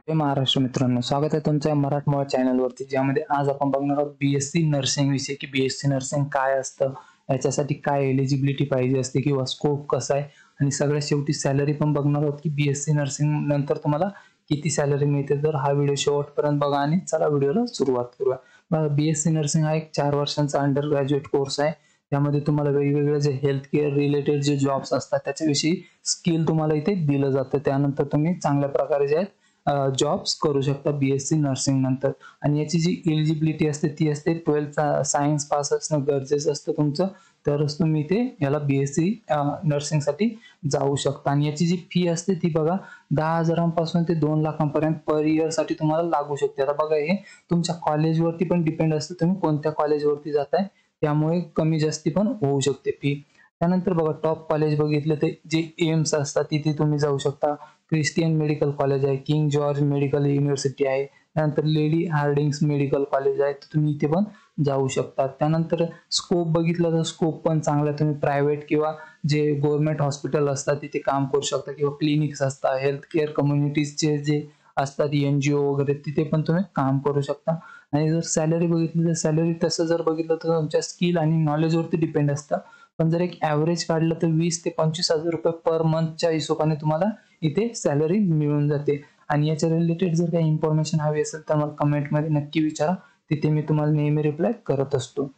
जय महाराष्ट्र मित्रांनो, स्वागत आहे तुमच्या मराठमोळा चॅनलवरती, ज्यामध्ये आज आपण बघणार आहोत BSc नर्सिंग विषय की BSc नर्सिंग काय असतं, याच्यासाठी काय एलिजिबिलिटी पाहिजे असते किंवा स्कोप कसा आहे आणि सगळ्यात शेवटी सॅलरी पण बघणार आहोत की BSc नर्सिंग नंतर तुम्हाला किती सॅलरी मिळते. तर हा व्हिडिओ शेवटपर्यंत बघा आणि चला व्हिडिओला सुरुवात करूया. बघा, BSc नर्सिंग हा एक 4 वर्षांचा अंडर ग्रॅज्युएट कोर्स आहे. त्यामध्ये तुम्हाला वेगवेगळे जे हेल्थ केअर रिलेटेड जे जॉब्स असतात त्याच्याविषयी स्किल तुम्हाला इथे दिलं जातं. त्यानंतर तुम्ही चांगल्या प्रकारे जे जॉब्स करू शकता BSc नर्सिंग नंतर. आणि याची जी एलिजिबिलिटी असते ती असते 12th सायन्स पास असणं गरजेचं असतं तुमचं, तरच तुम्ही ते याला BSc नर्सिंगसाठी जाऊ शकता. आणि याची जी फी असते ती बघा 10,000 पासून ते 2 लाखांपर्यंत पर इयर साठी तुम्हाला लागू शकते. आता बघा, हे तुमच्या कॉलेजवरती पण डिपेंड असतं, तुम्ही कोणत्या कॉलेजवरती जाताय, त्यामुळे कमी जास्ती पण होऊ शकते फी. त्यानंतर बघा, टॉप कॉलेज बघितलं ते जे एम्स असतात तिथे तुम्ही जाऊ शकता. क्रिस्टियन मेडिकल कॉलेज आहे, किंग जॉर्ज मेडिकल युनिव्हर्सिटी आहे, त्यानंतर लेडी हार्डिंग्स मेडिकल कॉलेज आहे, तर तुम्ही इथे पण जाऊ शकता. त्यानंतर स्कोप बघितलं तर स्कोप पण चांगला आहे. तुम्ही प्रायव्हेट किंवा जे गव्हर्नमेंट हॉस्पिटल असतात तिथे काम करू शकता किंवा क्लिनिक्स असतात, हेल्थ केअर कम्युनिटीजचे जे असतात NGO वगैरे, तिथे पण तुम्ही काम करू शकता. आणि जर सॅलरी बघितली तर सॅलरी तसं जर बघितलं तर तुमच्या स्किल आणि नॉलेजवरती डिपेंड असतं. पण जर एक ॲव्हरेज काढलं तर 20 ते 25,000 रुपये पर मंथच्या हिशोबाने तुम्हाला इथे सॅलरी मिळून जाते. आणि याच्या रिलेटेड जर काही इन्फॉर्मेशन हवी असेल तर मला कमेंटमध्ये नक्की विचारा, तिथे मी तुम्हाला नेहमी रिप्लाय करत असतो.